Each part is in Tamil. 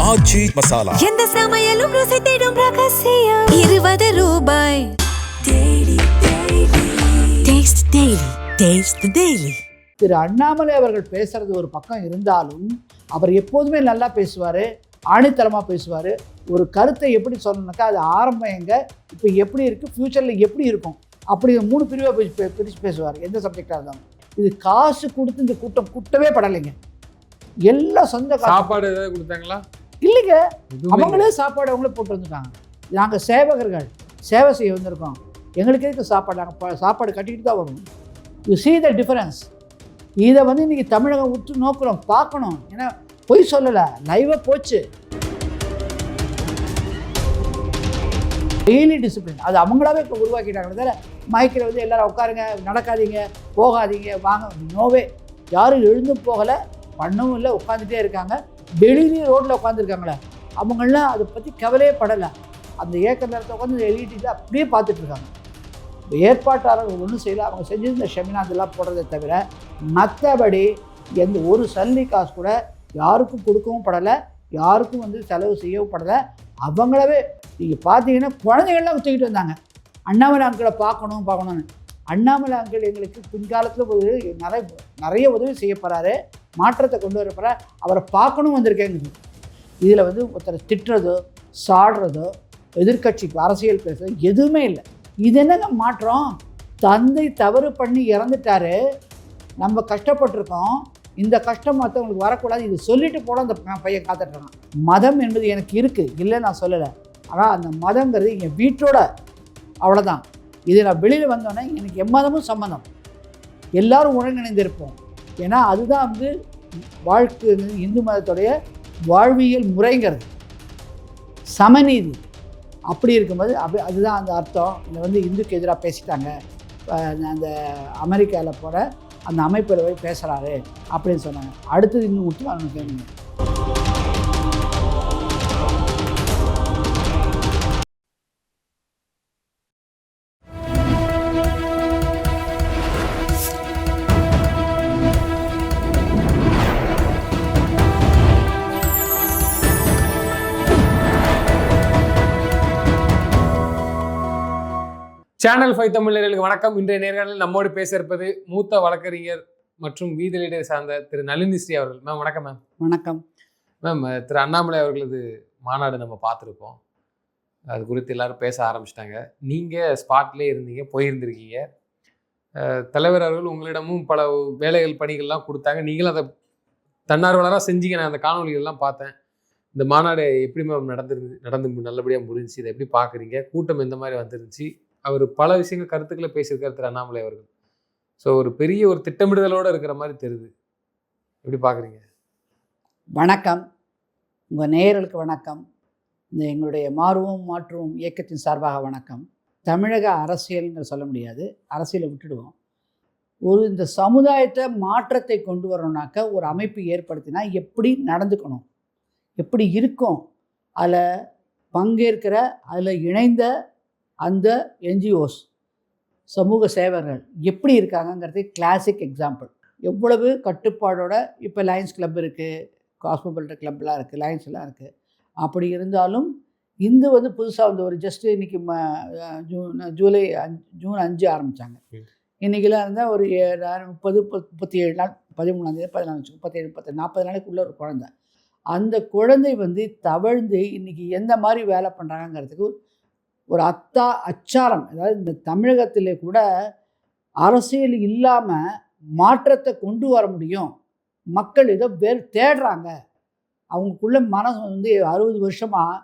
ஆச்சி மசாலா. எந்த சமையலும் ருசி தேடும் ரகசியம். 20 ரூபாய். Taste the Daily. Thiru Annamalai அவர்கள் பேசுறது ஒரு பக்கம் இருந்தாலும் அவர் எப்போதுமே நல்லா பேசுவார், ஆணித்தரமாக பேசுவார். ஒரு கருத்தை எப்படி சொல்லணும்னாக்கா அது ஆரம்பம் எங்கே, இப்போ எப்படி இருக்குது, ஃப்யூச்சரில் எப்படி இருக்கும், அப்படி 3 பிரிவாக பிரித்து பேசுவார் எந்த சப்ஜெக்டாக இருந்தாலும். இது காசு கொடுத்து இந்த கூட்டம் கூட்டவே படலைங்க. எல்லாம் சொந்த சாப்பாடு ஏதாவது கொடுத்தாங்களா? இல்லைங்க, அவங்களே சாப்பாடு அவங்களே போட்டு வந்துட்டாங்க. நாங்கள் சேவகர்கள், சேவை செய்ய வந்திருக்கோம், எங்களுக்கு எதுக்கு சாப்பாடு, நாங்கள் சாப்பாடு கட்டிக்கிட்டு தான் வருவோம். You see the difference. இதை இன்றைக்கி தமிழகம் உற்று நோக்கிறோம், பார்க்கணும். ஏன்னா பொய் சொல்லலை, லைவாக போச்சு. டெய்லி டிசிப்ளின் அது அவங்களாவே இப்போ உருவாக்கிட்டாங்க. மைக்கில் எல்லோரும் உட்காருங்க, நடக்காதீங்க, போகாதீங்க, வாங்க, நோவே. யாரும் எழுந்தும் போகலை, பண்ணவும் இல்லை, உட்காந்துட்டே இருக்காங்க. டெய்லி ரோட்டில் உட்காந்துருக்காங்களே அவங்களாம் அதை பற்றி கவலையே படலை. அந்த ஏக்கர் நேரத்தை உட்காந்து எல்இடியில் அப்படியே பார்த்துட்ருக்காங்க. ஏற்பாட்டாளர்கள் ஒன்றும் செய்யலை. அவங்க செஞ்சிருந்த ஷெமினா அதெல்லாம் போடுறதை தவிர மற்றபடி எந்த ஒரு சல்லி காசு கூட யாருக்கும் கொடுக்கவும் படலை, யாருக்கும் செலவு செய்யவும் படலை. அவங்களவே நீங்கள் பார்த்தீங்கன்னா குழந்தைகள்லாம் தூக்கிட்டு வந்தாங்க, அண்ணாமலை அங்கிளை பார்க்கணும்னு. அண்ணாமலை அங்கிள் எங்களுக்கு பின்காலத்தில் நிறைய உதவி செய்யப்படுறாரு, மாற்றத்தை கொண்டு வரப்போற, அவரை பார்க்கணும் வந்திருக்கேங்குது. இதில் ஒருத்தரை திட்டுறதோ சாடுறதோ எதிர்கட்சிக்கு அரசியல் பேசுறது எதுவுமே இல்லை. இது என்னங்க மாற்றம்? தந்தை தவறு பண்ணி இறந்துட்டாரு, நம்ம கஷ்டப்பட்டிருக்கோம், இந்த கஷ்டம் மற்றவங்களுக்கு வரக்கூடாது, இது சொல்லிட்டு போல அந்த பையன் காத்துட்ருக்கான். மதம் என்பது எனக்கு இருக்குது, இல்லை நான் சொல்லலை. ஆனால் அந்த மதங்கிறது என் வீட்டோட, அவ்வளோதான். இது நான் வெளியில் வந்தோன்னே எனக்கு எம்மதமும் சம்மதம், எல்லோரும் ஒருங்கிணைந்திருப்போம். ஏன்னா அதுதான் வாழ்க்கை, இந்து மதத்துடைய வாழ்வியல் முறைங்கிறது, சமநீதி. அப்படி இருக்கும்போது அதுதான் அந்த அர்த்தம். இதை இந்துக்கு எதிராக பேசிட்டாங்க, அந்த அமெரிக்காவில் போகிற அந்த அமைப்பில் போய் பேசுகிறாரு அப்படின்னு சொன்னாங்க. அடுத்தது இன்னும் விட்டு அவங்க கேளுங்க. சேனல் 5 தமிழ் நேயர்களுக்கு வணக்கம். இன்றைய நேர்காணலில் நம்மோடு பேச இருப்பது மூத்த வழக்கறிஞர் மற்றும் வீதி லீடர் சார்ந்த திரு நளினி ஸ்ரீ அவர்கள். மேம் வணக்கம். மேம் வணக்கம். மேம், திரு அண்ணாமலை அவர்களது மாநாடு நம்ம பார்த்துருக்கோம், அது குறித்து எல்லாரும் பேச ஆரம்பிச்சிட்டாங்க. நீங்கள் ஸ்பாட்லேயே இருந்தீங்க, போயிருந்திருக்கீங்க. தலைவர் அவர்கள் உங்களிடமும் பல வேலைகள் பணிகள்லாம் கொடுத்தாங்க, நீங்களும் அதை தன்னார்வலராக செஞ்சீங்க. நான் அந்த காணொலிகள்லாம் பார்த்தேன். இந்த மாநாடு எப்படி மேம் நடந்து நல்லபடியாக முடிஞ்சிச்சு, இதை எப்படி பார்க்குறீங்க? கூட்டம் எந்த மாதிரி வந்துருந்துச்சு? அவர் பல விஷயங்கள் கருத்துக்களை பேசியிருக்கார் திரு அண்ணாமலை அவர்கள். ஸோ ஒரு பெரிய ஒரு திட்டமிடுதலோடு இருக்கிற மாதிரி தெரியுது, எப்படி பார்க்குறீங்க? வணக்கம், உங்கள் நேயர்களுக்கு வணக்கம். இந்த எங்களுடைய மாறுவோம் மாற்றுவோம் இயக்கத்தின் சார்பாக வணக்கம். தமிழக அரசியல்னு சொல்ல முடியாது, அரசியலை விட்டுடுவோம். இந்த சமுதாயத்தை மாற்றத்தை கொண்டு வரணும்னாக்க ஒரு அமைப்பு ஏற்படுத்தினா எப்படி நடந்துக்கணும், எப்படி இருக்கும், அதில் பங்கேற்கிற, அதில் இணைந்த அந்த என்ஜிஓஸ், சமூக சேவர்கள் எப்படி இருக்காங்கங்கிறது கிளாசிக் எக்ஸாம்பிள். எவ்வளவு கட்டுப்பாடோட இப்போ லயன்ஸ் கிளப் இருக்குது, காஸ்மோபாலிட்டன் கிளப்லாம் இருக்குது, லயன்ஸ்லாம் இருக்குது. அப்படி இருந்தாலும் இந்த புதுசாக ஒரு ஜஸ்ட்டு இன்றைக்கி ஜூன் 5 ஆரம்பித்தாங்க. இன்றைக்கெலாம் இருந்தால் ஒரு 30, 37 நாள், 13ஆம் தேதி 14, 37, 30, 40 நாளைக்குள்ளே ஒரு குழந்தை. அந்த குழந்தை தவழ்ந்து இன்றைக்கி எந்த மாதிரி வேலை பண்ணுறாங்கங்கிறதுக்கு ஒரு அச்சாரம். அதாவது இந்த தமிழகத்திலே கூட அரசியல் இல்லாமல் மாற்றத்தை கொண்டு வர முடியும், மக்கள் இதை தேடுறாங்க. அவங்களுக்குள்ள மனசு 60 வருஷமாக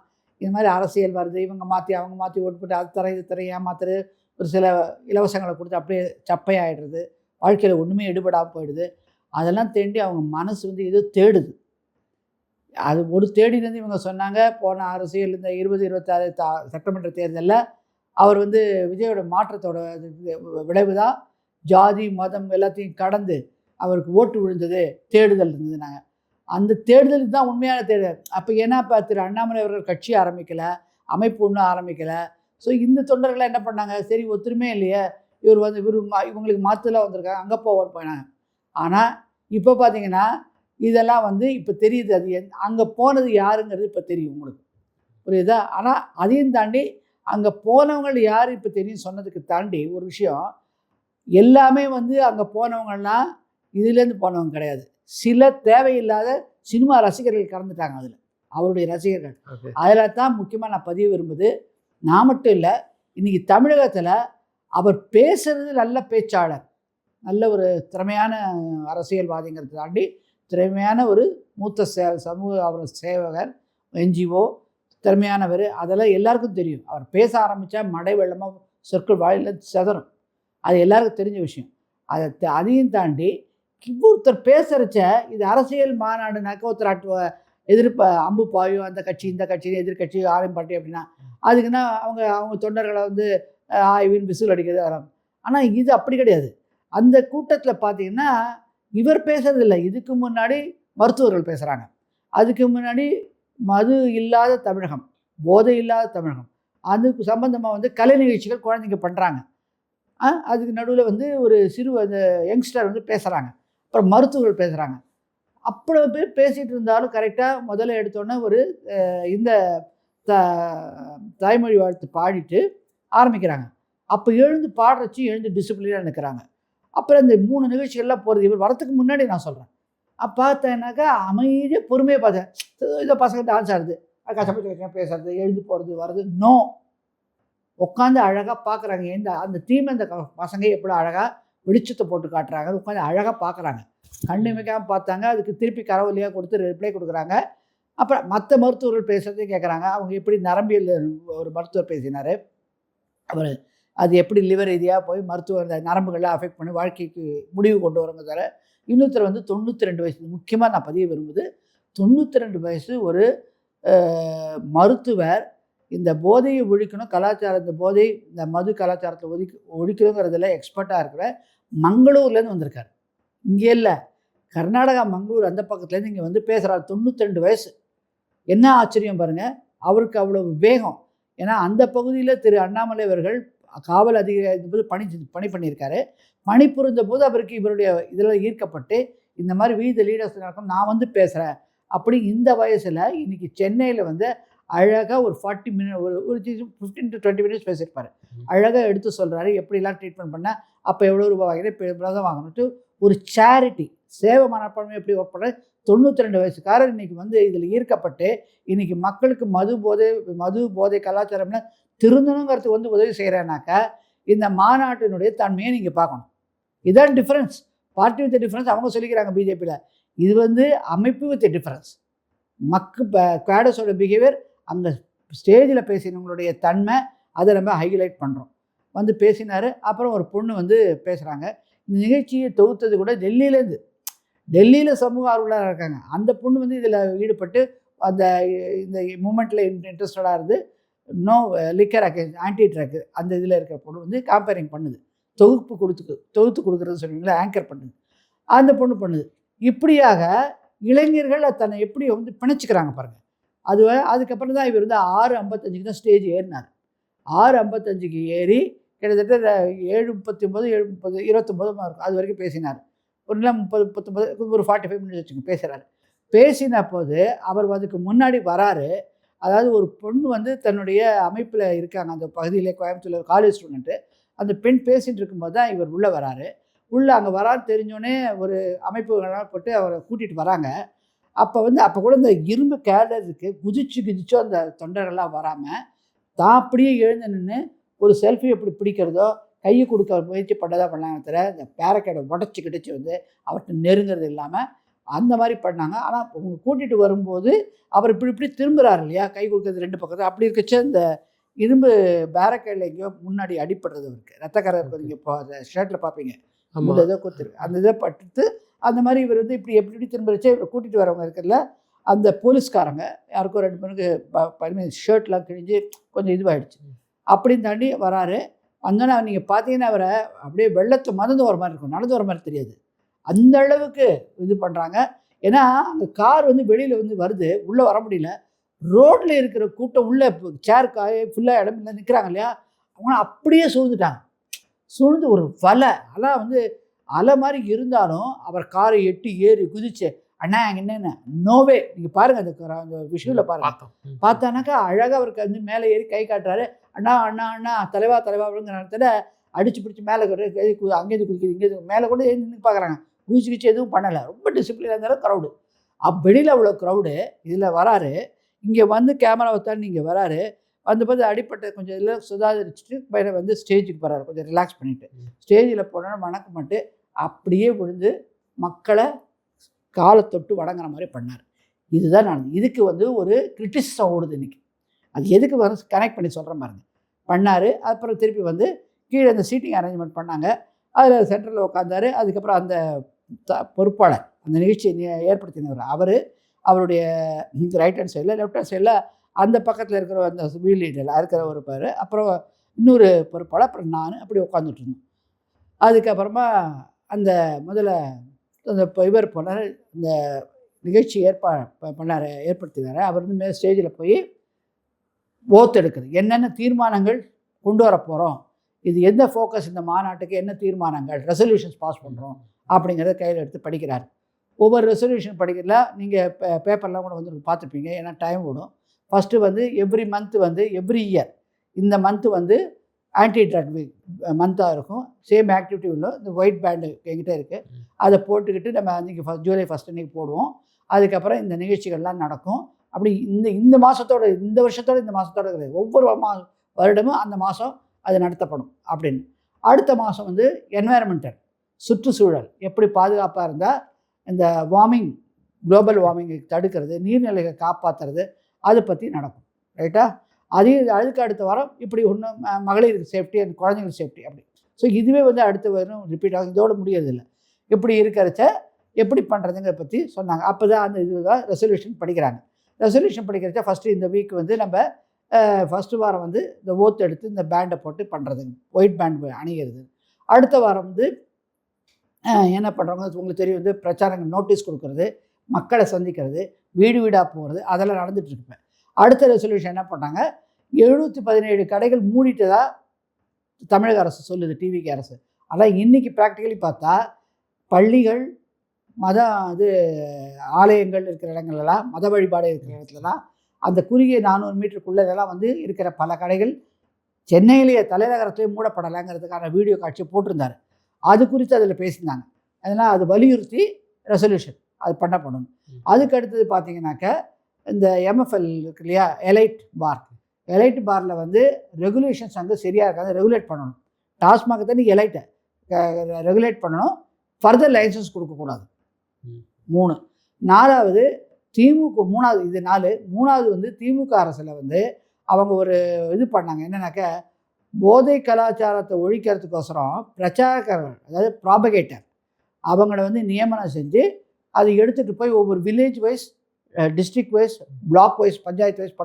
இந்த மாதிரி அரசியல் வருது, இவங்க மாற்றி அவங்க மாற்றி ஓட்டு போட்டு அது தர இது தர ஏமாத்துறது, ஒரு சில இலவசங்களை கொடுத்து அப்படியே சப்பையாகிடுறது, வாழ்க்கையில் ஒன்றுமே எடுபடாமல் போயிடுது. அதெல்லாம் தேண்டி அவங்க மனசு ஏதோ தேடுது. அது ஒரு தேடிலேருந்து இவங்க சொன்னாங்க. போன அரசியல் இந்த 2026 சட்டமன்ற தேர்தலில் அவர் விஜயோட மாற்றத்தோட விளைவு தான் ஜாதி மதம் எல்லாத்தையும் கடந்து அவருக்கு ஓட்டு விழுந்தது, தேடுதல் இருந்ததுனாங்க. அந்த தேடுதலுக்கு தான் உண்மையான தேடுதல். அப்போ ஏன்னா இப்போ திரு அண்ணாமலை அவர்கள் கட்சி ஆரம்பிக்கலை, அமைப்பு ஒன்றும் ஆரம்பிக்கலை. ஸோ இந்த தொண்டர்கள்லாம் என்ன பண்ணாங்க, சரி ஒத்துருமே இல்லையே, இவங்களுக்கு மாற்றுதலாக வந்திருக்காங்க, அங்கே போவார் போயினாங்க. ஆனால் இப்போ பார்த்தீங்கன்னா இதெல்லாம் வந்து இப்போ தெரியுது. அது அங்கே போனது யாருங்கிறது இப்போ தெரியும் உங்களுக்கு, புரியுதா? ஆனால் அதையும் தாண்டி அங்கே போனவங்க யார் இப்போ தெரியும் சொன்னதுக்கு தாண்டி ஒரு விஷயம், எல்லாமே வந்து அங்கே போனவங்கலாம் இதுலேருந்து போனவங்க கிடையாது. சில தேவையில்லாத சினிமா ரசிகர்கள் கலந்துட்டாங்க அதில், அவருடைய ரசிகர்கள். அதில் தான் முக்கியமாக நான் பதிவு விரும்புது. நான் மட்டும் இல்லை, இன்றைக்கி தமிழகத்தில் அவர் பேசுகிறது நல்ல பேச்சாளர், நல்ல ஒரு திறமையான அரசியல்வாதிங்கிறத தாண்டி திறமையான ஒரு மூத்த சமூக அவர் சேவகர், என்ஜிஓ, திறமையானவர். அதெல்லாம் எல்லாருக்கும் தெரியும். அவர் பேச ஆரம்பித்தா மடை வெள்ளமாக சொற்கள் வாயில செதறும், அது எல்லாருக்கும் தெரிஞ்ச விஷயம். அதையும் தாண்டி ஒருத்தர் பேசுகிறச்ச இது அரசியல் மாநாடுனாக்க ஒருத்தர் அம்பு பாயும், அந்த கட்சி இந்த கட்சி எதிர்கட்சி ஆலயம் பாட்டி அப்படின்னா அதுக்குன்னா அவங்க தொண்டர்களை வந்து ஆய்வின் விசில் அடிக்கிறது வராங்க. ஆனால் இது அப்படி கிடையாது. அந்த கூட்டத்தில் பார்த்தீங்கன்னா இவர் பேசுறதில்லை. இதுக்கு முன்னாடி மருத்துவர்கள் பேசுகிறாங்க, அதுக்கு முன்னாடி மது இல்லாத தமிழகம், போதை இல்லாத தமிழகம், அதுக்கு சம்பந்தமாக வந்து கலை நிகழ்ச்சிகள் குழந்தைங்க பண்ணுறாங்க. அதுக்கு நடுவில் வந்து ஒரு அந்த யங்ஸ்டர் வந்து பேசுகிறாங்க, அப்புறம் மருத்துவர்கள் பேசுகிறாங்க. அவ்வளோ பேர் பேசிகிட்டு இருந்தாலும் கரெக்டாக முதல்ல எடுத்தோன்னே ஒரு இந்த தாய்மொழி வாழ்த்து பாடிட்டு ஆரம்பிக்கிறாங்க. அப்போ எழுந்து பாடுறச்சு எழுந்து டிசிப்ளினாக நிற்கிறாங்க. அப்புறம் இந்த 3 நிகழ்ச்சிகள்லாம் போகிறது இவர் வரத்துக்கு முன்னாடி நான் சொல்கிறேன். பார்த்தேன்னாக்கா அமைதியாக பொறுமையாக பார்த்தேன். இதை பசங்க டான்ஸ் ஆடுது, கஷ்டப்பட்டு பேசுறது, எழுந்து போகிறது வர்றது, நோ, உட்காந்து அழகாக பார்க்குறாங்க. அந்த தீமை இந்த பசங்க எப்படி அழகாக வெளிச்சத்தை போட்டு காட்டுறாங்க, உட்காந்து அழகாக பார்க்குறாங்க. கண்ணிமைக்காமல் பார்த்தாங்க. அதுக்கு திருப்பி கரவொலியாக கொடுத்து ரிப்ளை கொடுக்குறாங்க. அப்புறம் மற்ற மருத்துவர்கள் பேசுகிறதையும் கேட்குறாங்க. அவங்க எப்படி நரம்பியல் ஒரு மருத்துவர் பேசினார், அவர் அது எப்படி லிவர் ரீதியாக போய் அந்த நரம்புகள்லாம் அஃபெக்ட் பண்ணி வாழ்க்கைக்கு முடிவு கொண்டு வரவங்க தவிர. இன்னொருத்தர் வந்து 92 வயசு, முக்கியமாக நான் பதிய விரும்புது, 92 வயசு ஒரு மருத்துவர். இந்த போதையை ஒழிக்கணும், கலாச்சாரம், இந்த போதை இந்த மது கலாச்சாரத்தை ஒழிக்கணுங்கிறதுல எக்ஸ்பர்ட்டாக இருக்கிற மங்களூர்லேருந்து வந்திருக்கார். இங்கே இல்லை, கர்நாடகா மங்களூர் அந்த பக்கத்துலேருந்து இங்கே வந்து பேசுகிறார். 92 வயசு. என்ன ஆச்சரியம் பாருங்கள், அவருக்கு அவ்வளவு வேகம். ஏன்னா அந்த பகுதியில் திரு அண்ணாமலை அவர்கள் காவல் அதிகாரி போது பணி பண்ணியிருக்காரு. பணி புரிந்த போது அவருக்கு இவருடைய இதில் ஈர்க்கப்பட்டு இந்த மாதிரி வீதி லீடர்ஸ் நடக்கும், நான் வந்து பேசுகிறேன் அப்படி. இந்த வயசில் இன்றைக்கி சென்னையில் வந்து அழகாக ஒரு 40 மினிட் ஒரு 15 to 20 மினிட்ஸ் பேசியிருப்பார். அழகாக எடுத்து சொல்கிறாரு எப்படிலாம் ட்ரீட்மெண்ட் பண்ணால், அப்போ எவ்வளோ ரூபா வாங்கினேன், இப்போ எவ்வளோ தான் வாங்கணுட்டு ஒரு சேரிட்டி சேவை மனப்பான்மை எப்படி ஒர்க் பண்ணுறது. 92 வயசுக்காரர் இன்றைக்கி வந்து இதில் ஈர்க்கப்பட்டு இன்றைக்கி மக்களுக்கு மது போதை கலாச்சாரம்னு திருந்தணுங்கிறதுக்கு வந்து உதவி செய்கிறேன்னாக்கா இந்த மாநாட்டினுடைய தன்மையை நீங்கள் பார்க்கணும். இதுதான் டிஃப்ரென்ஸ். பார்ட்டி வித் டிஃப்ரென்ஸ் அவங்க சொல்லிக்கிறாங்க பிஜேபியில். இது வந்து அமைப்பு வித் டிஃப்ரென்ஸ். குவாடஸோட பிஹேவியர், அங்கே ஸ்டேஜில் பேசினவங்களுடைய தன்மை, அதை நம்ம ஹைலைட் பண்ணுறோம். வந்து பேசினார். அப்புறம் ஒரு பொண்ணு வந்து பேசுகிறாங்க. இந்த நிகழ்ச்சியை தொகுத்தது கூட டெல்லியில் சமூக ஆர்வலராக இருக்காங்க. அந்த பொண்ணு வந்து இதில் ஈடுபட்டு இந்த மூமெண்ட்டில் இன்ட்ரெஸ்டடாக இருந்து நோ லிக்கர் ஆன்டி ட்ரக் அந்த இதில் இருக்கிற பொண்ணு வந்து காம்பேரிங் பண்ணுது, தொகுத்து கொடுக்குறது சொல்லுவீங்களா, ஆங்கர் பண்ணுது, அந்த பொண்ணு பண்ணுது. இப்படியாக இளைஞர்கள் தன்னை எப்படி வந்து பிணைச்சிக்கிறாங்க பாருங்கள். அதுக்கப்புறம் தான் இவர் வந்து 6:55 தான் ஸ்டேஜ் ஏறினார். 6:55 ஏறி கிட்டத்தட்ட 7:39 29 இருக்கும், அது வரைக்கும் பேசினார். ஒரு 30 ஒரு 45 மினிட்ஸ் வச்சுங்க பேசுகிறாரு. பேசின போது அவர் அதுக்கு முன்னாடி வராரு. அதாவது ஒரு பொண்ணு வந்து தன்னுடைய அமைப்பில் இருக்காங்க அந்த பகுதியிலே, கோயம்புத்தூரில் காலேஜ் ஸ்டூடெண்ட்டு. அந்த பெண் பேசிகிட்டு இருக்கும்போது தான் இவர் உள்ளே வராரு. உள்ளே அங்கே வரான்னு தெரிஞ்சோடனே ஒரு அமைப்புகளாக போட்டு அவரை கூட்டிகிட்டு வராங்க. அப்போ கூட இந்த இரும்பு கேலருக்கு குதிச்சோ அந்த தொண்டர்கள்லாம் வராமல் தான் அப்படியே எழுந்து நின்று ஒரு செல்ஃபி எப்படி பிடிக்கிறதோ கையை கொடுக்க முயற்சி பண்ணதாக பண்ணாங்க தவிர இந்த பேரக்கேடை உடச்சி வந்து அவர்கிட்ட நெருங்கிறது இல்லாமல் அந்த மாதிரி பண்ணாங்க. ஆனால் அவங்க கூட்டிகிட்டு வரும்போது அவர் இப்படி திரும்புகிறார் இல்லையா, கை கொடுக்குறது 2 பக்கத்தில். அப்படி இருக்கச்சு இந்த இரும்பு பேரக்கேடில் எங்கேயோ முன்னாடி அடிப்படுறது அவருக்கு, ரத்தக்கரை இருக்கும். நீங்கள் இப்போ அந்த ஷர்ட்டில் பார்ப்பீங்க, அந்த இதை கொடுத்துருக்கு, அந்த இதை பட்டு அந்த மாதிரி இவர் வந்து எப்படி திரும்பிச்சு இவர் கூட்டிகிட்டு வரவங்க இருக்கிறதுல அந்த போலீஸ்காரங்க யாருக்கோ 2 பேருக்கு ஷர்ட்லாம் கிழிஞ்சு கொஞ்சம் இதுவாகிடுச்சு. அப்படின்னு தாண்டி வராரு. வந்தோன்னா நீங்கள் பார்த்தீங்கன்னா அவரை அப்படியே வெள்ளத்தை மறந்து வர மாதிரி இருக்கும், நடந்து வர மாதிரி தெரியாது. அந்த அளவுக்கு இது பண்ணுறாங்க. ஏன்னா அந்த கார் வந்து வெளியில் வந்து வருது, உள்ளே வர முடியல. ரோட்டில் இருக்கிற கூட்டம் உள்ளே சேர் ஃபுல்லாக இடம் இல்லை நிற்கிறாங்க இல்லையா, அவங்க அப்படியே சூழ்ந்து ஒரு அலை வந்து அலை மாதிரி இருந்தாலும் அவர் காரை எட்டி ஏறி குதிச்சு அண்ணா என்னென்ன நோவே நீங்கள் பாருங்கள் அந்த விஷுவில் பாருங்கள். பார்த்தோம். பார்த்தானாக்கா அழகாக அவருக்கு வந்து மேலே ஏறி கை காட்டுறாரு. அண்ணா அண்ணா அண்ணா தலைவா தலைவாங்கிற நேரத்தில் அடிச்சு பிடிச்சி மேலே அங்கேருந்து குதிக்குது இங்கேருந்து மேலே கூட நின்று பார்க்குறாங்க. குதிச்சு எதுவும் பண்ணலை. ரொம்ப டிசிப்ளினாக இருந்தாலும் க்ரௌடு. வெளியில் அவ்வளோ க்ரௌடு. இதில் வராரு, இங்கே வந்து கேமராவை தாண்டி இங்கே வராரு. வந்து பார்த்து அடிப்பட்ட கொஞ்சம் இதில் சுதாரிச்சுட்டு பையனை வந்து ஸ்டேஜுக்கு போகிறாரு, கொஞ்சம் ரிலாக்ஸ் பண்ணிவிட்டு. ஸ்டேஜில் போனோன்னு வணக்கம் பண்ணிட்டு அப்படியே விழுந்து மக்களை காலை தொட்டு வணங்குற மாதிரி பண்ணார். இதுதான் நடந்தது. இதுக்கு வந்து ஒரு கிரிட்டிசிசம் ஓடுது இன்றைக்கி. அது எதுக்கு வந்து கனெக்ட் பண்ணி சொல்கிற பாருங்க. பண்ணார். அப்புறம் திருப்பி வந்து கீழே அந்த சீட்டிங் அரேஞ்ச்மெண்ட் பண்ணாங்க. அதில் சென்டரில் உட்காந்தார். அதுக்கப்புறம் அந்த பொறுப்பாளர், அந்த நிகழ்ச்சியை ஏற்படுத்தினவர் அவர், அவருடைய ரைட் ஹேண்ட் சைடில் லெஃப்ட் ஹேண்ட் சைடில் அந்த பக்கத்தில் இருக்கிற அந்த வீல் லீடரில் இருக்கிற ஒரு பேர், அப்புறம் இன்னொரு பொறுப்பாளர், அப்புறம் நான் அப்படி உட்காந்துட்டு இருந்தோம். அதுக்கப்புறமா அந்த முதல்ல அந்த இவர் போனார், இந்த நிகழ்ச்சி ஏற்படுத்தினார். அவர் வந்து மேல் ஸ்டேஜில் போய் ஓத்து எடுக்குது. என்னென்ன தீர்மானங்கள் கொண்டு வர போகிறோம், இது எந்த ஃபோக்கஸ், இந்த மாநாட்டுக்கு என்ன தீர்மானங்கள் ரெசல்யூஷன்ஸ் பாஸ் பண்ணுறோம் அப்படிங்கிறத கையில் எடுத்து படிக்கிறார். ஒவ்வொரு ரெசல்யூஷன் படிக்கிறதுல நீங்கள் பேப்பர்லாம் கூட வந்து பார்த்துருப்பீங்க, ஏன்னா டைம் விடும். ஃபஸ்ட்டு வந்து எவ்ரி மந்த் வந்து எவ்ரி இயர் இந்த மந்த்து வந்து ஆன்டி ட்ரக் மந்த்தாக இருக்கும். சேம் ஆக்டிவிட்டி உள்ள இந்த ஒயிட் பேண்டு என்கிட்ட இருக்குது. அதை போட்டுக்கிட்டு நம்ம அன்றைக்கி ஜூலை 1 அன்றைக்கி போடுவோம். அதுக்கப்புறம் இந்த நிகழ்ச்சிகள்லாம் நடக்கும். அப்படி இந்த மாதத்தோட இந்த வருஷத்தோட இந்த மாதத்தோட கிடையாது, ஒவ்வொரு வருடமும் அந்த மாதம் அது நடத்தப்படும் அப்படின்னு. அடுத்த மாதம் வந்து என்வாயர்மெண்டல், சுற்றுச்சூழல் எப்படி பாதுகாப்பாக இருந்தால் இந்த வார்மிங், குளோபல் வார்மிங்கை தடுக்கிறது, நீர்நிலைகளை காப்பாற்றுறது, அதை பற்றி நடக்கும். ரைட்டா? அதுக்கு அடுத்த வாரம் இப்படி ஒன்று மகளிருக்கு சேஃப்டி அண்ட் குழந்தைங்களுக்கு சேஃப்டி அப்படி. ஸோ இதுவே வந்து அடுத்த வாரம் ரிப்பீட் ஆகும். இதோடு முடியறதில்லை. இப்படி இருக்கிறச்ச எப்படி பண்ணுறதுங்கிறத பற்றி சொன்னாங்க. அப்போ தான் அந்த இதுதான் ரெசல்யூஷன் படிக்கிறாங்க. ரெசல்யூஷன் படிக்கிறச்ச ஃபஸ்ட்டு இந்த வீக் வந்து நம்ம ஃபஸ்ட்டு வாரம் வந்து இந்த ஓத்து எடுத்து இந்த பேண்டை போட்டு பண்ணுறதுங்க, ஒயிட் பேண்ட் அணிகிறது. அடுத்த வாரம் வந்து என்ன பண்ணுறவங்க உங்களுக்கு தெரியும், வந்து பிரச்சாரங்கள் நோட்டீஸ் கொடுக்கறது, மக்களை சந்திக்கிறது, வீடு வீடாக போகிறது, அதெல்லாம் நடந்துகிட்ருப்பேன். அடுத்த ரெசல்யூஷன் என்ன பண்ணாங்க, 717 கடைகள் மூடிட்டதா தமிழக அரசு சொல்லுது, டிவிக்கு அரசு. ஆனால் இன்றைக்கி ப்ராக்டிக்கலி பார்த்தா பள்ளிகள், ஆலயங்கள் இருக்கிற இடங்கள்லாம், மத வழிபாடு இருக்கிற இடத்துலலாம் அந்த குறுகிய 400 மீட்டருக்குள்ளே இதெல்லாம் வந்து இருக்கிற பல கடைகள் சென்னையிலேயே தலைநகரத்திலே மூடப்படலைங்கிறதுக்கான வீடியோ காட்சி போட்டிருந்தார். அது குறித்து அதில் பேசியிருந்தாங்க. அதனால் அது வலியுறுத்தி ரெசல்யூஷன் அது பண்ணப்படணும். அதுக்கு அடுத்தது பார்த்தீங்கன்னாக்க இந்த எம்எஃப்எல் இருக்கு இல்லையா, எலைட் பாரில் வந்து ரெகுலேஷன்ஸ் அங்கே சரியாக இருக்காது, ரெகுலேட் பண்ணணும். டாஸ்மாக தான் எலைட்டை ரெகுலேட் பண்ணணும், ஃபர்தர் லைசன்ஸ் கொடுக்கக்கூடாது. 3. 4வது திமுக, 3வது இது 4. 3வது வந்து திமுக அரசில் வந்து அவங்க ஒரு இது பண்ணாங்க, என்னன்னாக்க போதை கலாச்சாரத்தை ஒழிக்கிறதுக்கோசரம் பிரச்சாரகர்கள், அதாவது ப்ராபகேட்டர், அவங்கள வந்து நியமனம் செஞ்சு அதை எடுத்துகிட்டு போய் ஒவ்வொரு village wise, district wise, block wise, panchayat wise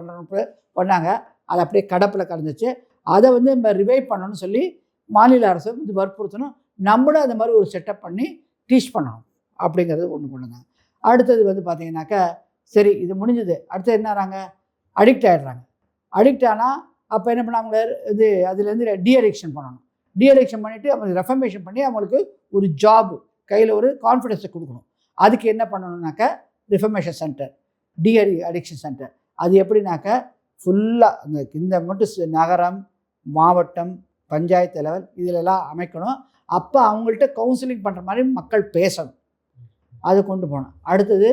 பண்ணாங்க. அது அப்படியே கடப்பில் கலந்துச்சு. அதை வந்து நம்ம ரிவைவ் பண்ணணும்னு சொல்லி மாநில அரசு வந்து வற்புறுத்தணும். நம்மளும் அந்த மாதிரி ஒரு செட்டப் பண்ணி டீச் பண்ணணும் அப்படிங்கிறது ஒன்று கொண்டு வந்தாங்க. அடுத்தது வந்து பார்த்திங்கனாக்கா, சரி இது முடிஞ்சது, அடுத்தது என்னறாங்க, அடிக்ட் ஆகிடுறாங்க. அடிக்ட் ஆனால் அப்போ என்ன பண்ணாங்க, இது அதுலேருந்து டீஅடிக்ஷன் பண்ணணும். டீஅடிக்ஷன் பண்ணிவிட்டு அவங்களுக்கு ரெஃபர்மேஷன் பண்ணி அவங்களுக்கு ஒரு ஜாப் கையில் ஒரு கான்ஃபிடென்ஸை கொடுக்கணும். அதுக்கு என்ன பண்ணணுன்னாக்கா ரிஃபர்மேஷன் சென்டர், அடிக்ஷன் சென்டர். அது எப்படின்னாக்கா ஃபுல்லாக இந்த மட்டும் நகரம், மாவட்டம், பஞ்சாயத்து லெவல் இதிலெல்லாம் அமைக்கணும். அப்போ அவங்கள்ட்ட கவுன்சிலிங் பண்ணுற மாதிரி மக்கள் பேசணும். அது கொண்டு போகணும். அடுத்தது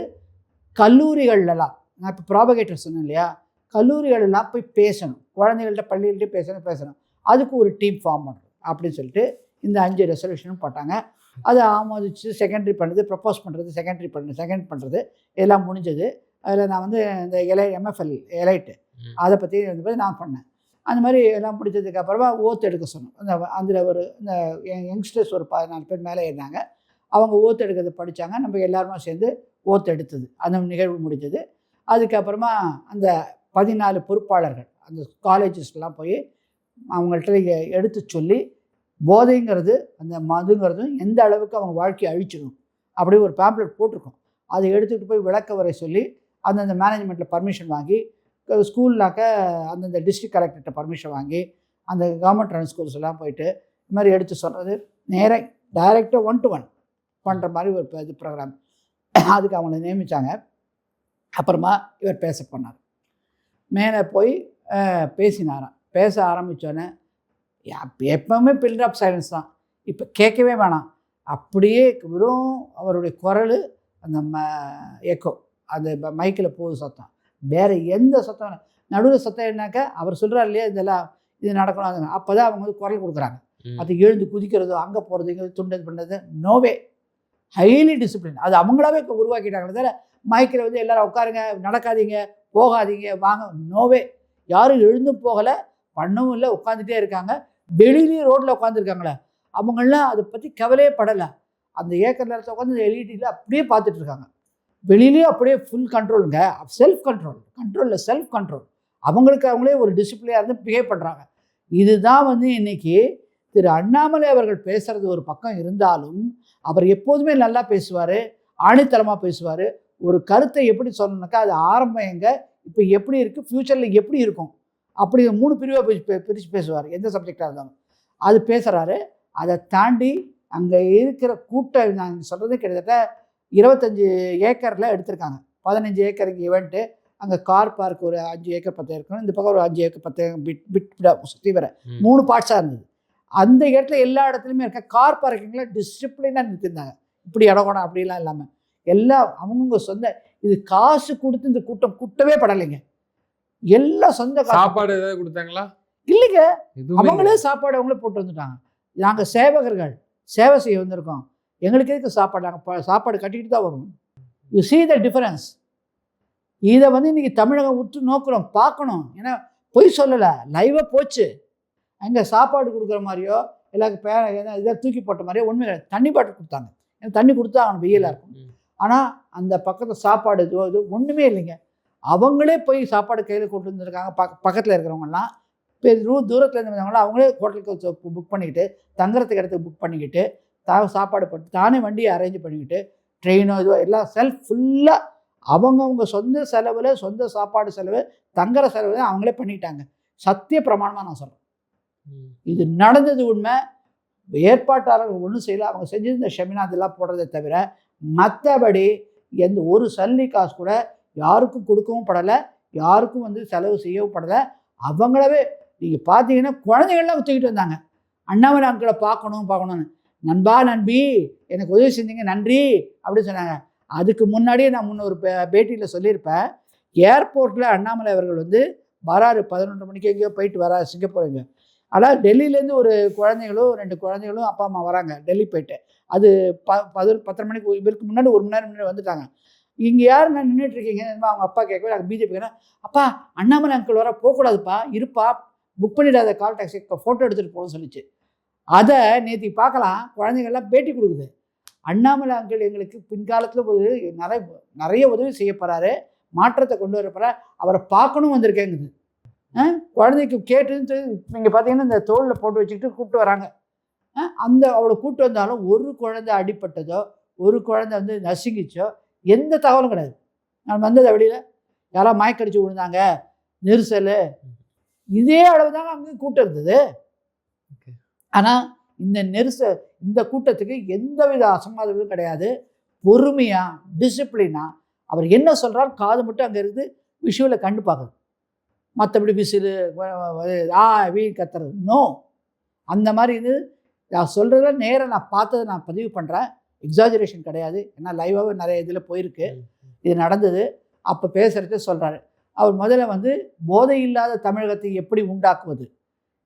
கல்லூரிகள்லாம், நான் இப்போ ப்ராபகேட்டர் சொன்னேன் இல்லையா, கல்லூரிகளெல்லாம் போய் பேசணும், குழந்தைகள்கிட்ட பள்ளிகள்கிட்ட பேசணும். அதுக்கு ஒரு டீம் ஃபார்ம் பண்ணுறது அப்படின்னு சொல்லிட்டு இந்த 5 ரெசல்யூஷனும் போட்டாங்க. அதை ஆமோதிச்சு செகண்டரி பண்ணுறது, ப்ரப்போஸ் பண்ணுறது, செகண்ட் பண்ணுறது இதெல்லாம் முடிஞ்சது. அதில் நான் வந்து இந்த எம்எஃப்எல் எலைட்டு அதை பற்றி வந்து நான் பண்ணேன். அந்த மாதிரி எல்லாம் முடிச்சதுக்கப்புறமா ஓத்து எடுக்க சொன்னோம். அதில் ஒரு இந்த யங்ஸ்டர்ஸ் ஒரு 14 பேர் மேலே இருந்தாங்க. அவங்க ஓத்து எடுக்கிறது படித்தாங்க. நம்ம எல்லாருமே சேர்ந்து ஓத்து எடுத்தது, அந்த நிகழ்வு முடிஞ்சது. அதுக்கப்புறமா அந்த 14 பொறுப்பாளர்கள் அந்த காலேஜஸ்லாம் போய் அவங்கள்ட்ட எடுத்து சொல்லி, போதைங்கிறது அந்த மதுங்கிறதும் எந்த அளவுக்கு அவங்க வாழ்க்கையை அழிச்சிடும் அப்படி ஒரு பேம்ப்ளெட் போட்டிருக்கோம். அதை எடுத்துகிட்டு போய் விளக்க வரை சொல்லி அந்தந்த மேனேஜ்மெண்ட்டில் பர்மிஷன் வாங்கி, ஸ்கூல்னாக்க அந்தந்த டிஸ்ட்ரிக்ட் கலெக்டர்கிட்ட பர்மிஷன் வாங்கி, அந்த கவர்மெண்ட் ரன் ஸ்கூல்ஸ் எல்லாம் போயிட்டு இது மாதிரி எடுத்து சொல்கிறது, டைரெக்டாக 1-to-1 பண்ணுற மாதிரி ஒரு இது ப்ரோக்ராம். அதுக்கு அவங்கள நியமித்தாங்க. அப்புறமா இவர் பேச போனார். மேலே போய் பேசினாராம். பேச ஆரம்பித்தோன்னே எப்போவுமே பில்ட் ஆஃப் சைலன்ஸ் தான். இப்போ கேட்கவே வேணாம், அப்படியே வெறும் அவருடைய குரல் அந்த எக்கோ, அந்த மைக்கில் போகுது சத்தம், வேறு எந்த சத்தம் இல்லை. நடுவில் சத்தம் என்னாக்கா அவர் சொல்கிறார் இல்லையா, இதெல்லாம் இது நடக்கணும் அது, அப்போ தான் அவங்க வந்து குரல் கொடுக்குறாங்க. அது எழுந்து குதிக்கிறதோ அங்கே போகிறது இங்கே துண்டது பண்ணுறது நோவே. Highly discipline. அது அவங்களாவே இப்போ உருவாக்கிட்டாங்களே தவிர மைக்கில் வந்து எல்லோரும் உட்காருங்க, நடக்காதீங்க, போகாதீங்க, வாங்க, நோவே. யாரும் எழுந்தும் போகலை, பண்ணவும் இல்லை, உட்காந்துட்டே இருக்காங்க. வெளியிலேயும் ரோட்டில் உட்காந்துருக்காங்களே அவங்களாம் அதை பற்றி கவலையே படலை. அந்த ஏக்கர் நேரத்தை உட்காந்து எல்இடியில் அப்படியே பார்த்துட்ருக்காங்க. வெளியிலேயும் அப்படியே ஃபுல் கண்ட்ரோலுங்க, செல்ஃப் கண்ட்ரோல், கண்ட்ரோலில் செல்ஃப் கண்ட்ரோல். அவங்களுக்கு அவங்களே ஒரு டிசிப்ளினாக இருந்து பிஹேவ் பண்ணுறாங்க. இதுதான் வந்து இன்றைக்கி திரு அண்ணாமலை அவர்கள் பேசுகிறது ஒரு பக்கம் இருந்தாலும், அவர் எப்போதுமே நல்லா பேசுவார், ஆணித்தரமாக பேசுவார். ஒரு கருத்தை எப்படி சொல்லணுனாக்கா அது ஆரம்பம் எங்கே, இப்போ எப்படி இருக்குது, ஃப்யூச்சரில் எப்படி இருக்கும், அப்படி 3 பிரிவாக பிரித்து பேசுவார் எந்த சப்ஜெக்டாக இருந்தாலும். அது பேசுகிறாரு. அதை தாண்டி அங்கே இருக்கிற கூட்டம், நான் சொல்கிறது கிட்டத்தட்ட 25 ஏக்கரில் எடுத்திருக்காங்க. 15 ஏக்கர் இங்கே ஈவெண்ட்டு, அங்கே கார் பார்க் ஒரு 5 ஏக்கர் 10 இருக்கணும், இந்த பக்கம் ஒரு 5 ஏக்கர் 10 பிட் சுற்றி வர 3 பார்ட்ஸாக இருந்தது. அந்த இடத்துல எல்லா இடத்துலையுமே இருக்க கார் பார்க்கிங்கில் டிசிப்ளினாக நிறுத்திருந்தாங்க. இப்படி இடக்கூடம் அப்படிலாம் இல்லாமல் எல்லாம் அவங்கவுங்க சொந்த. இது காசு கொடுத்து இந்த கூட்டம் கூட்டவே படலைங்க. எல்லாம் சொந்த. சாப்பாடு ஏதாவது கொடுத்தாங்களா? இல்லைங்க, அவங்களே சாப்பாடு அவங்களே போட்டு வந்துட்டாங்க. நாங்கள் சேவகர்கள், சேவை செய்ய வந்திருக்கோம், எங்களுக்கு எதுக்கு சாப்பாடு, நாங்கள் சாப்பாடு கட்டிக்கிட்டு தான் வருவோம். You see the difference. இதை வந்து இன்றைக்கி தமிழகம் உற்று நோக்கிறோம், பார்க்கணும். ஏன்னா பொய் சொல்லலை, லைவாக போச்சு. அங்கே சாப்பாடு கொடுக்குற மாதிரியோ எல்லாருக்கும் இதை தூக்கி போட்ட மாதிரியோ ஒன்றுமே இல்லை. தண்ணி பாட்டில் கொடுத்தாங்க, ஏன்னா தண்ணி கொடுத்தா அவன் வெயிலாக இருக்கும். ஆனால் அந்த பக்கத்தில் சாப்பாடு இது ஒன்றுமே இல்லைங்க. அவங்களே போய் சாப்பாடு கையில் கொண்டு வந்துருக்காங்க. பக்கத்தில் இருக்கிறவங்கலாம் தூரத்தில் இருந்து வந்தவங்களாம் அவங்களே ஹோட்டலுக்கு புக் பண்ணிக்கிட்டு, தங்குறதுக்கு இடத்துக்கு புக் பண்ணிக்கிட்டு, சாப்பாடு போட்டு தானே வண்டியை அரேஞ்ச் பண்ணிக்கிட்டு, ட்ரெயினோ இதுவோ எல்லாம் செல்ஃப் ஃபுல்லாக அவங்கவுங்க சொந்த செலவில், சொந்த சாப்பாடு செலவு, தங்குற செலவு அவங்களே பண்ணிட்டாங்க. சத்திய பிரமாணமாக நான் சொல்கிறேன், இது நடந்தது உண்மை. ஏற்பாட்டாளர்கள் ஒன்றும் செய்யலை. அவங்க செஞ்சிருந்த ஷெமினா இதெல்லாம் போடுறதை தவிர மற்றபடி எந்த ஒரு சல்லி காசு கூட யாருக்கும் கொடுக்கவும் படலை, யாருக்கும் வந்து செலவு செய்யவும் படலை. அவங்களவே நீங்கள் பார்த்தீங்கன்னா குழந்தைகள்லாம் தூக்கிட்டு வந்தாங்க. அண்ணாமலை அங்கிளை பார்க்கணும்னு. நண்பா நண்பி எனக்கு உதவி செஞ்சீங்க நன்றி அப்படின்னு சொன்னாங்க. அதுக்கு முன்னாடியே நான் ஒரு பேட்டியில் சொல்லியிருப்பேன், ஏர்போர்ட்டில் அண்ணாமலை அவர்கள் வந்து வராரு 11 மணிக்கு எங்கேயோ போயிட்டு வராரு சிங்கப்பூருங்க. ஆனால் டெல்லியிலேருந்து ஒரு குழந்தைகளும் 2 குழந்தைகளும் அப்பா அம்மா வராங்க டெல்லி போயிட்டு. அது 10 மணிக்கு, இவருக்கு முன்னாடி 1 மணி நேரம் முன்னாடி வந்துட்டாங்க. இங்கே யார் நான் நின்றுட்டுருக்கீங்க, அவங்க அப்பா கேட்கவே, நாங்கள் பிஜேபி. அப்பா அண்ணாமலை அங்கிள் வர போகக்கூடாதுப்பா, இருப்பா, புக் பண்ணிடாத கால் டாக்ஸி, ஃபோட்டோ எடுத்துகிட்டு போகணும்னு சொல்லிச்சு. அதை நேற்று பார்க்கலாம், குழந்தைங்கள்லாம் பேட்டி கொடுக்குது. அண்ணாமலை அங்கிள் எங்களுக்கு பின்காலத்தில் நிறைய உதவி செய்ய போகிறாரு, மாற்றத்தை கொண்டு வர போகிறார், அவரை பார்க்கணும் வந்திருக்கேங்குது. குழந்தைக்கு கேட்டு நீங்கள் பார்த்தீங்கன்னா இந்த தோளில் போட்டு வச்சுக்கிட்டு கூப்பிட்டு வராங்க. அந்த அவளை கூப்பிட்டு வந்தாலும் ஒரு குழந்தை அடிப்பட்டதோ, ஒரு குழந்தை வந்து நசுங்கிச்சோ, எந்த தகவலும் கிடையாது. நான் வந்தது வெளியில் யாராவது மயக்கடிச்சு விழுந்தாங்க, நெரிசல், இதே அளவு தாங்க அங்கே கூட்டம் இருந்தது. ஆனால் இந்த கூட்டத்துக்கு எந்தவித அசம்பாவிதமும் கிடையாது. பொறுமையாக டிசிப்ளினாக அவர் என்ன சொல்கிறார் காது மட்டும் அங்கே இருக்குது, விஷுவலை கண்டு பார்க்குது. மற்றபடி விசிறு வீ கத்துறது நோ. அந்த மாதிரி இது நான் சொல்கிறத நேராக நான் பார்த்ததை நான் பதிவு பண்ணுறேன், எக்ஸாஜரேஷன் கிடையாது. ஏன்னா லைவாகவே நிறைய இதில் போயிருக்கு, இது நடந்தது. அப்போ பேசுகிறத சொல்கிறாரு. அவர் முதல்ல வந்து போதை இல்லாத தமிழகத்தை எப்படி உண்டாக்குவது,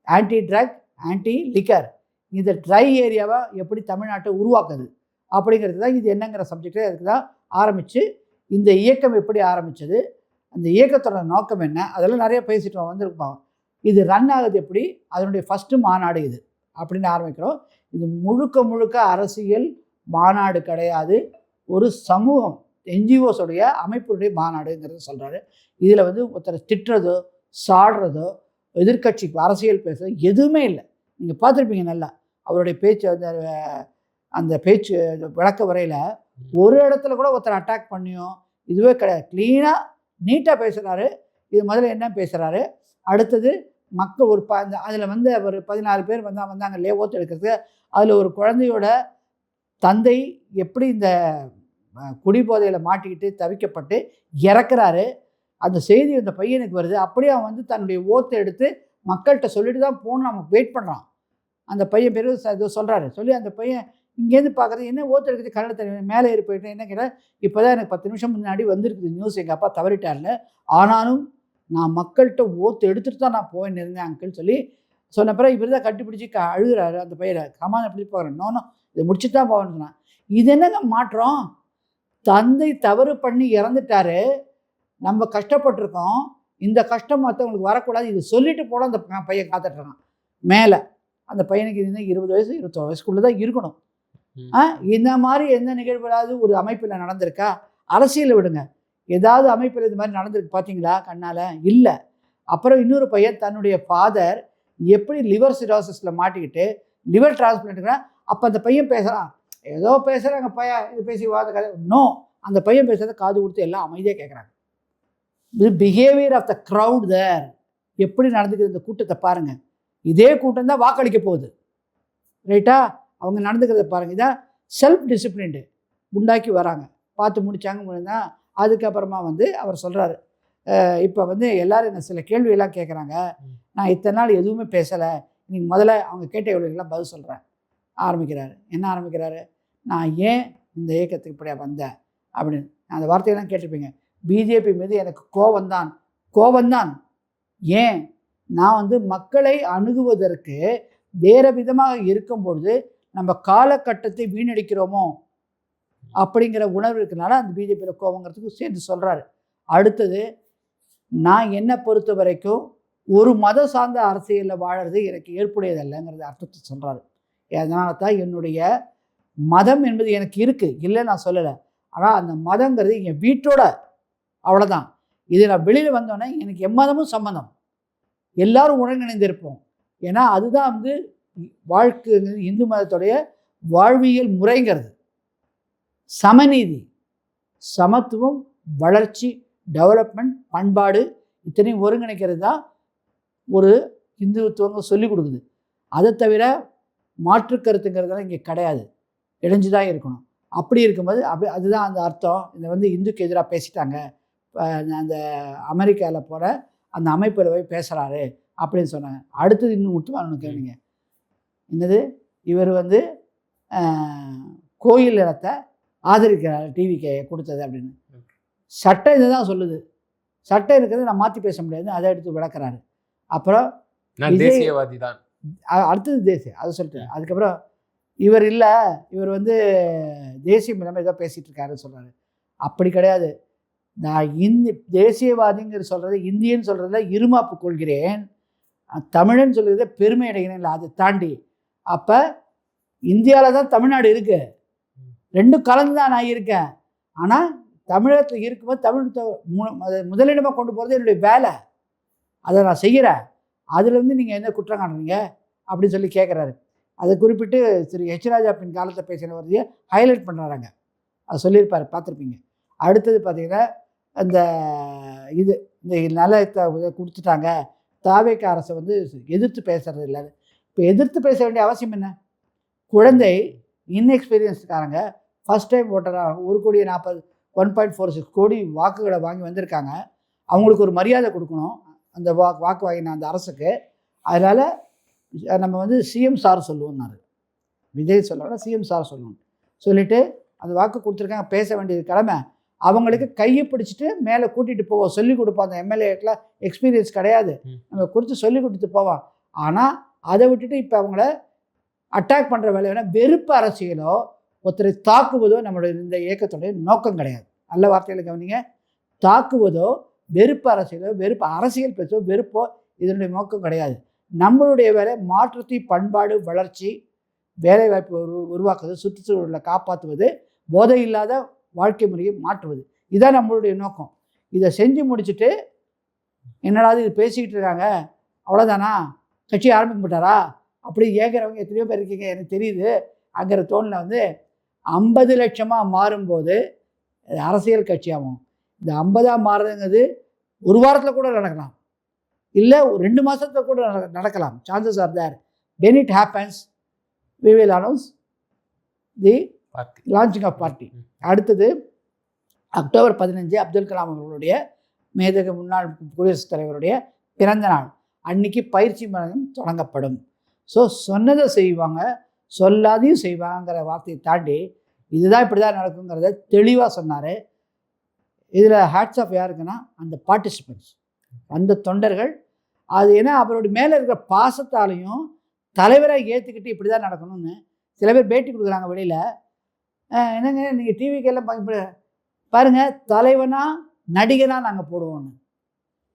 ஆன்டி ட்ரக் ஆன்டி லிக்கர், இந்த ட்ரை ஏரியாவை எப்படி தமிழ்நாட்டை உருவாக்குது அப்படிங்கிறது தான் இது என்னங்கிற சப்ஜெக்டே. அதுக்கு தான் ஆரம்பித்து இந்த இயக்கம் எப்படி ஆரம்பித்தது, அந்த இயக்கத்தோட நோக்கம் என்ன, அதெல்லாம் நிறைய பேசிட்டு வந்திருப்பாங்க. இது ரன் ஆகுது எப்படி, அதனுடைய ஃபஸ்ட்டு மாநாடு இது அப்படின்னு ஆரம்பிக்கிறோம். இது முழுக்க அரசியல் மாநாடு கிடையாது, ஒரு சமூகம் என்ஜிஓஸோடைய அமைப்புடைய மாநாடுங்கிறத சொல்கிறாரு. இதில் வந்து ஒருத்தரை திட்டுறதோ சாடுறதோ எதிர்கட்சி அரசியல் பேசுறது எதுவுமே இல்லை. நீங்கள் பார்த்துருப்பீங்க நல்லா அவருடைய பேச்சு, அந்த பேச்சு விளக்க வரையில் ஒரு இடத்துல கூட ஒருத்தரை அட்டாக் பண்ணியும் இதுவே கிடையாது. க்ளீனாக நீட்டாக பேசுகிறாரு. இது முதல்ல என்ன பேசுகிறாரு, அடுத்தது மக்கள் ஒரு அதில் வந்து ஒரு 14 பேர் வந்தாங்க லே ஓத்து எடுக்கிறதுக்கு. அதில் ஒரு குழந்தையோட தந்தை எப்படி இந்த குடிபோதையில் மாட்டிக்கிட்டு தவிக்கப்பட்டு இறக்குறாரு. அந்த செய்தி அந்த பையனுக்கு வருது. அப்படியே அவன் வந்து தன்னுடைய ஓத்தை எடுத்து மக்கள்கிட்ட சொல்லிட்டு தான் போகணும். நம்ம வெயிட் பண்ணுறான். அந்த பையன் பேர் ஏதோ சொல்கிறாரு. சொல்லி அந்த பையன் இங்கேருந்து பார்க்குறது, என்ன ஓத்து எடுக்குது கன்னட தண்ணி மேலே ஏறி போயிட்டேன். என்ன கேட்டால், இப்போ தான் எனக்கு 10 நிமிஷம் முன்னாடி வந்திருக்குது நியூஸ், எங்கள் அப்பா தவறிட்டார்ல. ஆனாலும் நான் மக்கள்கிட்ட ஓத்து எடுத்துகிட்டு தான் நான் போயின்னு இருந்தேன் அங்கிள் சொல்லி சொன்ன பிறகு இவர் தான் கட்டிப்பிடிச்சி அழுகிறாரு அந்த பையனை. கமான எப்படி போகிறேன், நோனோ இதை முடிச்சுட்டு தான் போவேன்னு சொன்னான். இது என்னங்க மாற்றம்? தந்தை தவறு பண்ணி இறந்துட்டாரு, நம்ம கஷ்டப்பட்டிருக்கோம், இந்த கஷ்டம் மற்றவங்களுக்கு வரக்கூடாது, இது சொல்லிட்டு போட அந்த பையன் காத்துட்ருக்கான் மேலே. அந்த பையனுக்கு இது 20 வயசு 21 வயசுக்குள்ளே தான் இருக்கணும். இந்த மாதிரி எந்த நிகழ்வுகளாவது ஒரு அமைப்பில் நடந்திருக்கா? அரசியலை விடுங்க, ஏதாவது அமைப்பில் இது மாதிரி நடந்திருக்கு பார்த்தீங்களா கண்ணால்? இல்லை. அப்புறம் இன்னொரு பையன் தன்னுடைய ஃபாதர் எப்படி லிவர் சிரோசிஸில் மாட்டிக்கிட்டு லிவர் டிரான்ஸ்பிளான்ட்டுக்குன்னா, அப்போ அந்த பையன் பேசுகிறான், ஏதோ பேசுகிறாங்க பையன் இது பேசி வாத கதை. நோ, அந்த பையன் பேசுகிறத காது கொடுத்து எல்லாம் அமைதியாக கேட்குறாங்க. இது பிஹேவியர் ஆஃப் த க்ரௌட் தேர். எப்படி நடந்துக்குது இந்த கூட்டத்தை பாருங்கள். இதே கூட்டம் தான் வாக்களிக்க போகுது, ரைட்டா? அவங்க நடந்துக்கிறத பாருங்கள். இதான் செல்ஃப் டிசிப்ளின்டு உண்டாக்கி வராங்க. பார்த்து முடித்தாங்க முடிந்தா. அதுக்கப்புறமா வந்து அவர் சொல்கிறாரு, இப்போ வந்து எல்லோரும் என்ன சில கேள்வியெல்லாம் கேட்குறாங்க, நான் இத்தனை நாள் எதுவுமே பேசலை, இன்னைக்கு முதல்ல அவங்க கேட்ட கேள்விகள்லாம் பதில் சொல்கிறேன் ஆரம்பிக்கிறாரு. என்ன ஆரம்பிக்கிறாரு? நான் ஏன் இந்த இயக்கத்துக்கு இப்படியா வந்தேன் அப்படின்னு. அந்த வார்த்தையெல்லாம் கேட்டிருப்பீங்க. பிஜேபி மீது எனக்கு கோபந்தான். ஏன்? நான் வந்து மக்களை அணுகுவதற்கு வேறு விதமாக இருக்கும்பொழுது நம்ம காலகட்டத்தை வீணடிக்கிறோமோ அப்படிங்கிற உணர்வு இருக்கனால அந்த பிஜேபியில் கோபங்கிறதுக்கு சேர்ந்து சொல்கிறாரு. அடுத்தது, நான் என்னை பொறுத்த வரைக்கும் ஒரு மத சார்ந்த அரசியலில் வாழறது எனக்கு ஏற்புடையதல்லைங்கிறது அர்த்தத்தை சொல்கிறாரு. அதனால தான் என்னுடைய மதம் என்பது எனக்கு இருக்குது, இல்லை நான் சொல்லலை. ஆனால் அந்த மதங்கிறது என் வீட்டோட, அவ்வளோதான். இது நான் வெளியில் வந்தோன்னே எனக்கு எம்மதமும் சம்மதம், எல்லோரும் ஒருங்கிணைந்து இருப்போம். ஏன்னா அதுதான் வந்து வாழ்க்கை, இந்து மதத்துடைய வாழ்வியல் முறைங்கிறது. சமநீதி, சமத்துவம், வளர்ச்சி, டெவலப்மெண்ட், பண்பாடு இத்தனையும் ஒருங்கிணைக்கிறது தான் ஒரு இந்துத்துவங்க சொல்லிக் கொடுக்குது. அதை தவிர மாற்று கருத்துங்கிறதெல்லாம் இங்கே கிடையாது, இணைஞ்சு தான் இருக்கணும். அப்படி இருக்கும்போது அதுதான் அந்த அர்த்தம். இதை வந்து இந்துக்கு எதிராக பேசிட்டாங்க, அந்த அமெரிக்காவில் போகிற அந்த அமைப்பில் போய் பேசுகிறாரு அப்படின்னு சொன்னாங்க. அடுத்தது இன்னும் முக்கியமான கேளுங்க, என்னது இவர் வந்து கோயில் இடத்தை ஆதரிக்கிறார் டிவிக்கு கொடுத்தது அப்படின்னு. சட்டம் இதை தான் சொல்லுது. சட்டம் இருக்கிறது நான் மாற்றி பேச முடியாது, அதை எடுத்து விளக்குறாரு. அப்புறம் தேசியவாதி தான், அடுத்தது தேசிய, அதை சொல்லிட்டு அதுக்கப்புறம் இவர் இல்லை, இவர் வந்து தேசியம் இல்லாமல் ஏதோ பேசிகிட்டு இருக்காருன்னு சொல்கிறாரு. அப்படி கிடையாது. நான் தேசியவாதிங்கிற சொல்கிறது, இந்தியன்னு சொல்கிறதுல இருமாப்பு கொள்கிறேன், தமிழன் சொல்கிறத பெருமை அடைகிறேன் இல்லை, அதை தாண்டி. அப்போ இந்தியாவில் தான் தமிழ்நாடு இருக்குது, ரெண்டும் கலந்து தான் நான் இருக்கேன். ஆனால் தமிழகத்தில் இருக்கும்போது தமிழ் முதலிடமாக கொண்டு போகிறது என்னுடைய வேலை, அதை நான் செய்கிறேன். அதில் வந்து நீங்கள் என்ன குற்றம் காணுறீங்க அப்படின்னு சொல்லி கேட்குறாரு. அதை குறிப்பிட்டு திரு எச் ராஜா பின் காலத்தை பேசின வரைய ஹைலைட் பண்ணுறாங்க. அதை சொல்லியிருப்பார், பார்த்துருப்பீங்க. அடுத்தது பார்த்திங்கன்னா, இந்த இந்த நலத்தை கொடுத்துட்டாங்க, தாவேக அரசை வந்து எதிர்த்து பேசுறது இல்லை. இப்போ எதிர்த்து பேச வேண்டிய அவசியம் என்ன? குழந்தை இன்எக்ஸ்பீரியன்ஸ்காரங்க ஃபஸ்ட் டைம் ஓட்டராக 1,40,1.46 கோடி வாக்குகளை வாங்கி வந்திருக்காங்க. அவங்களுக்கு ஒரு மரியாதை கொடுக்கணும், அந்த வாக்கு வாங்கின அந்த அரசுக்கு. அதனால் நம்ம வந்து சிஎம் சார் சொல்லுவோம்னாரு, விஜய் சொல்ல சிஎம் சார் சொல்லணும். சொல்லிவிட்டு அந்த வாக்கு கொடுத்துருக்காங்க, பேச வேண்டியது கடமை. அவங்களுக்கு கையை பிடிச்சிட்டு மேலே கூட்டிகிட்டு போவோம், சொல்லிக் கொடுப்போம். அந்த எம்எல்ஏக்கெலாம் எக்ஸ்பீரியன்ஸ் கிடையாது, நம்ம கொடுத்து சொல்லி கொடுத்து போவோம். ஆனால் அதை விட்டுட்டு இப்போ அவங்கள அட்டாக் பண்ணுற வேலை வேணால் வெறுப்பு அரசியலோ ஒருத்தரை தாக்குவதோ நம்மளுடைய இந்த இயக்கத்துடைய நோக்கம் கிடையாது. நல்ல வார்த்தைகளை கவனிங்க. தாக்குவதோ வெறுப்பு அரசியலோ, வெறுப்பு அரசியல் பேசோ, வெறுப்போ இதனுடைய நோக்கம் கிடையாது. நம்மளுடைய வேலை மாற்றத்தை, பண்பாடு, வளர்ச்சி, வேலைவாய்ப்பு உருவாக்குவது, சுற்றுச்சூழலை காப்பாற்றுவது, போதை இல்லாத வாழ்க்கை முறையை மாற்றுவது, இதுதான் நம்மளுடைய நோக்கம். இதை செஞ்சு முடிச்சுட்டு என்னடாது இது பேசிக்கிட்டு இருக்காங்க, அவ்வளோதானா, கட்சி ஆரம்பிக்க மாட்டாரா அப்படி ஏற்கிறவங்க எத்தனையோ பேர் இருக்கீங்க, எனக்கு தெரியுது. அங்கிற தோணில் வந்து 50 லட்சமாக மாறும்போது அரசியல் கட்சியாகும். இந்த 50ஆக மாறுறதுங்கிறது ஒரு வாரத்தில் கூட நடக்கலாம், இல்லை 2 மாதத்தில் கூட நடக்கலாம். Chances are there. When it happens we will announce the party. Launching of party. அடுத்தது அக்டோபர் 15 அப்துல் கலாம் அவர்களுடைய மேதகு முன்னாள் குடியரசுத் தலைவருடைய பிறந்த நாள் அன்னைக்கு பயிற்சி மையம் தொடங்கப்படும். ஸோ சொன்னதை செய்வாங்க, சொல்லாதையும் செய்வாங்கிற வார்த்தையை தாண்டி இதுதான் இப்படி தான் நடக்குங்கிறத தெளிவாக சொன்னார். இதில் ஹேட்ஸ் ஆஃப் யாருக்குன்னா அந்த பார்ட்டிசிபெண்ட்ஸ், அந்த தொண்டர்கள். அது ஏன்னா அவருடைய மேலே இருக்கிற பாசத்தாலையும் தலைவராக ஏற்றுக்கிட்டு இப்படி தான் நடக்கணும்னு சில பேர் பேட்டி கொடுக்குறாங்க வெளியில். என்னங்க நீங்கள் டிவிக்கெல்லாம் பாருங்கள், தலைவனா நடிகனாக நாங்கள் போடுவோன்னு.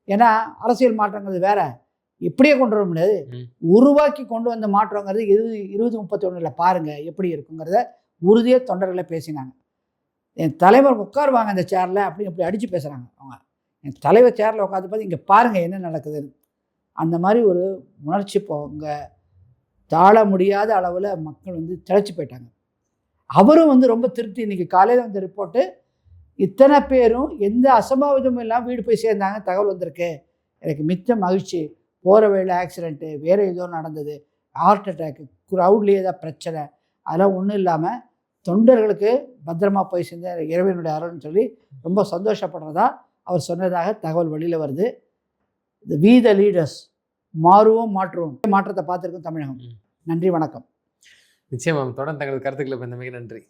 ஏன்னா அரசியல் மாற்றங்கிறது வேற, இப்படியே கொண்டு வர முடியாது. உருவாக்கி கொண்டு வந்த மாற்றங்கிறது 2031 பாருங்கள் எப்படி இருக்குங்கிறத உறுதியாக தொண்டர்களை பேசினாங்க. என் தலைவர் உட்காருவாங்க அந்த சேரில் அப்படி இப்படி அடித்து பேசுகிறாங்க அவங்க. என் தலைவர் சேரில் உட்காந்து பார்த்து இங்கே பாருங்கள் என்ன நடக்குதுன்னு. அந்த மாதிரி ஒரு உணர்ச்சி போங்க தாழ முடியாத அளவில் மக்கள் வந்து திளைச்சி போயிட்டாங்க. அவரும் ரொம்ப திருப்தி. இன்றைக்கி காலையில் வந்த ரிப்போர்ட்டு, இத்தனை பேரும் எந்த அசம்பாவிதமும் இல்லாமல் வீடு போய் சேர்ந்தாங்க, தகவல் வந்திருக்கு. எனக்கு மிச்ச மகிழ்ச்சி. போகிற வழியில் ஆக்சிடெண்ட்டு, வேறு ஏதோ நடந்தது, ஹார்ட் அட்டாக்கு, க்ரௌட்லேயே ஏதாவது பிரச்சனை, அதெல்லாம் ஒன்றும் இல்லாமல் தொண்டர்களுக்கு பத்திரமா போய் சேர்ந்த இறைவனுடைய அருள்னு சொல்லி ரொம்ப சந்தோஷப்படுறதா அவர் சொன்னதாக தகவல் வெளியில் வருது. இந்த வி த லீடர்ஸ், மாறுவோம் மாற்றுவோம், மாற்றத்தை பார்த்துருக்கோம் தமிழகம். நன்றி, வணக்கம். நிச்சயமாக தொடர்ந்து தங்களது கருத்துக்களை நன்றி.